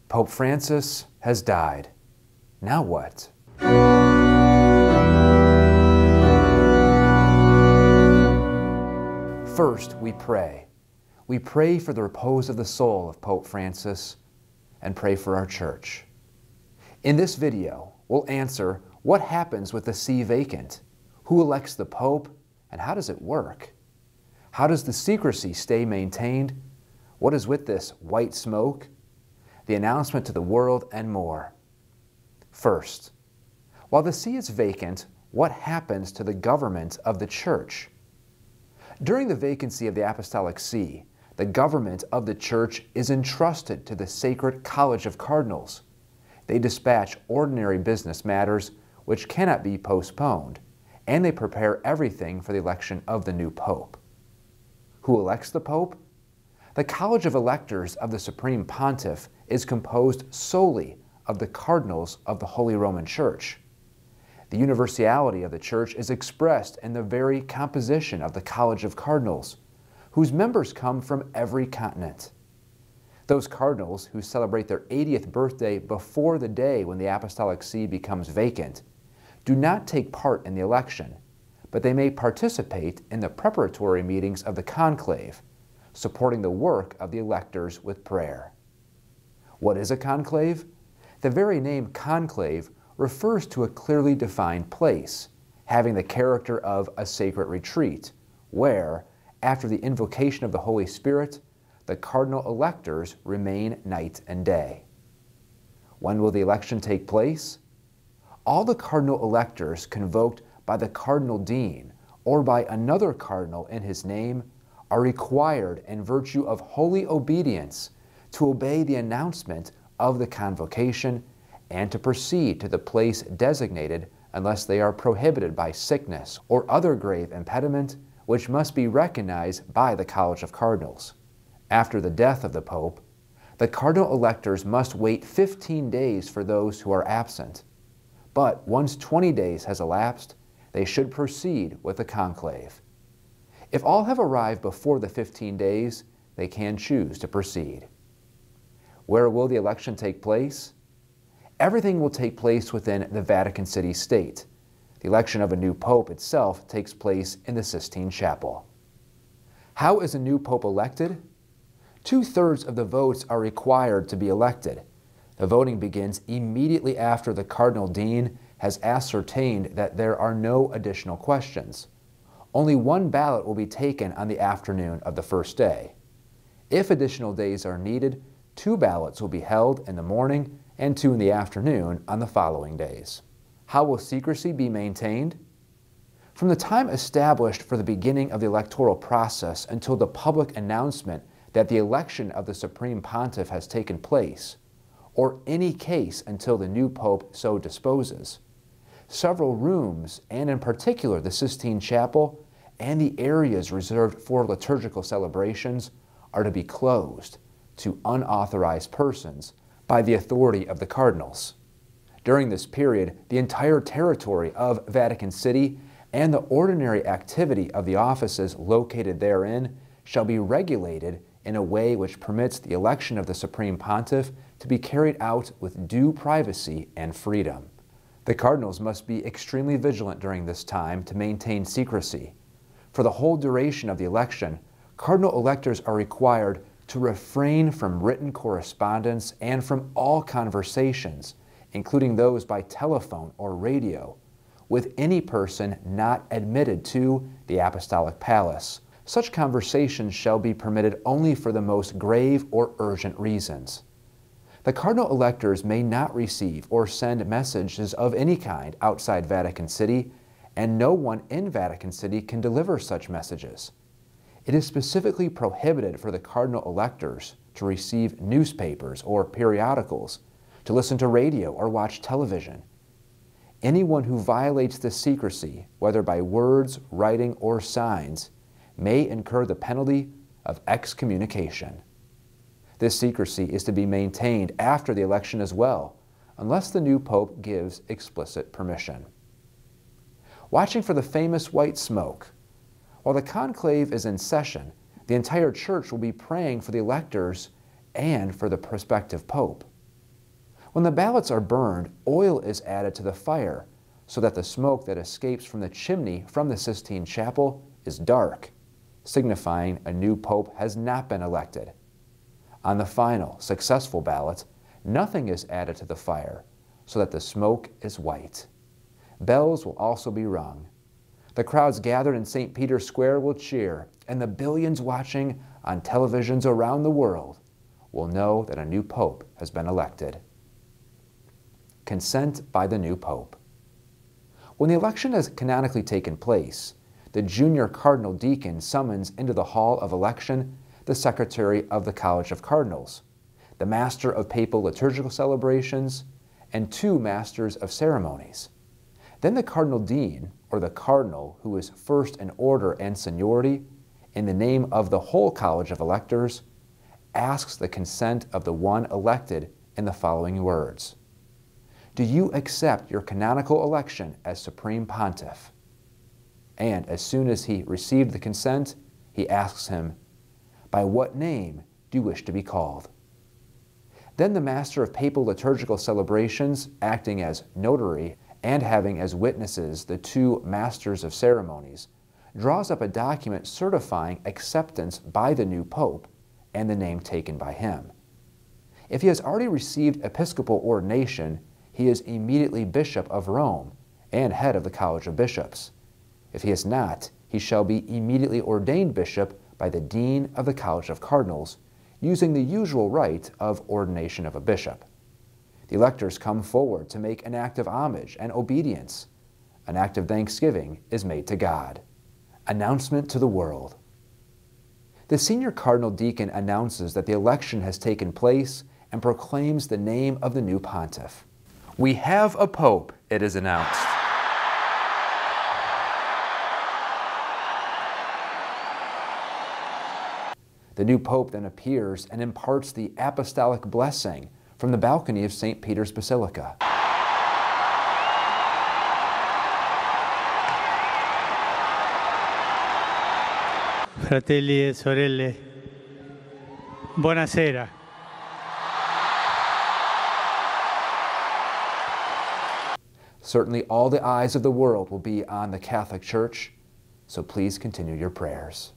Pope Francis has died. Now what? First, we pray. We pray for the repose of the soul of Pope Francis and pray for our church. In this video, we'll answer what happens with the see vacant, who elects the Pope, and how does it work? How does the secrecy stay maintained? What is with this white smoke? The announcement to the world, and more. First, while the see is vacant, what happens to the government of the Church? During the vacancy of the Apostolic See, the government of the Church is entrusted to the Sacred College of Cardinals. They dispatch ordinary business matters which cannot be postponed, and they prepare everything for the election of the new Pope. Who elects the Pope? The College of Electors of the Supreme Pontiff is composed solely of the cardinals of the Holy Roman Church. The universality of the Church is expressed in the very composition of the College of Cardinals, whose members come from every continent. Those cardinals who celebrate their 80th birthday before the day when the Apostolic See becomes vacant do not take part in the election, but they may participate in the preparatory meetings of the conclave, supporting the work of the electors with prayer. What is a conclave? The very name conclave refers to a clearly defined place, having the character of a sacred retreat, where, after the invocation of the Holy Spirit, the cardinal electors remain night and day. When will the election take place? All the cardinal electors convoked by the cardinal dean or by another cardinal in his name are required in virtue of holy obedience to obey the announcement of the convocation and to proceed to the place designated unless they are prohibited by sickness or other grave impediment which must be recognized by the College of Cardinals. After the death of the Pope, the cardinal electors must wait 15 days for those who are absent. But once 20 days has elapsed, they should proceed with the conclave. If all have arrived before the 15 days, they can choose to proceed. Where will the election take place? Everything will take place within the Vatican City State. The election of a new pope itself takes place in the Sistine Chapel. How is a new pope elected? 2/3 of the votes are required to be elected. The voting begins immediately after the cardinal dean has ascertained that there are no additional questions. Only one ballot will be taken on the afternoon of the first day. If additional days are needed, 2 ballots will be held in the morning and 2 in the afternoon on the following days. How will secrecy be maintained? From the time established for the beginning of the electoral process until the public announcement that the election of the Supreme Pontiff has taken place, or any case until the new Pope so disposes, several rooms, and in particular the Sistine Chapel and the areas reserved for liturgical celebrations, are to be closed to unauthorized persons by the authority of the cardinals. During this period, the entire territory of Vatican City and the ordinary activity of the offices located therein shall be regulated in a way which permits the election of the Supreme Pontiff to be carried out with due privacy and freedom. The cardinals must be extremely vigilant during this time to maintain secrecy. For the whole duration of the election, cardinal electors are required to refrain from written correspondence and from all conversations, including those by telephone or radio, with any person not admitted to the Apostolic Palace. Such conversations shall be permitted only for the most grave or urgent reasons. The cardinal electors may not receive or send messages of any kind outside Vatican City, and no one in Vatican City can deliver such messages. It is specifically prohibited for the cardinal electors to receive newspapers or periodicals, to listen to radio or watch television. Anyone who violates this secrecy, whether by words, writing, or signs, may incur the penalty of excommunication. This secrecy is to be maintained after the election as well, unless the new pope gives explicit permission. Watching for the famous white smoke. While the conclave is in session, the entire church will be praying for the electors and for the prospective pope. When the ballots are burned, oil is added to the fire so that the smoke that escapes from the chimney from the Sistine Chapel is dark, signifying a new pope has not been elected. On the final, successful ballot, nothing is added to the fire so that the smoke is white. Bells will also be rung. The crowds gathered in St. Peter's Square will cheer, and the billions watching on televisions around the world will know that a new pope has been elected. Consent by the new pope. When the election has canonically taken place, the junior cardinal deacon summons into the hall of election the secretary of the College of Cardinals, the master of papal liturgical celebrations, and 2 masters of ceremonies. Then the cardinal dean, or the cardinal who is first in order and seniority, in the name of the whole College of Electors, asks the consent of the one elected in the following words: "Do you accept your canonical election as Supreme Pontiff?" And as soon as he received the consent, he asks him, "By what name do you wish to be called?" Then the master of papal liturgical celebrations, acting as notary and having as witnesses the 2 masters of ceremonies, draws up a document certifying acceptance by the new pope and the name taken by him. If he has already received episcopal ordination, he is immediately Bishop of Rome and head of the College of Bishops. If he is not, he shall be immediately ordained bishop by the Dean of the College of Cardinals, using the usual rite of ordination of a bishop. The electors come forward to make an act of homage and obedience. An act of thanksgiving is made to God. Announcement to the world. The senior cardinal deacon announces that the election has taken place and proclaims the name of the new pontiff. "We have a pope," it is announced. The new pope then appears and imparts the apostolic blessing from the balcony of St. Peter's Basilica. Fratelli e sorelle, buonasera. Certainly all the eyes of the world will be on the Catholic Church, so please continue your prayers.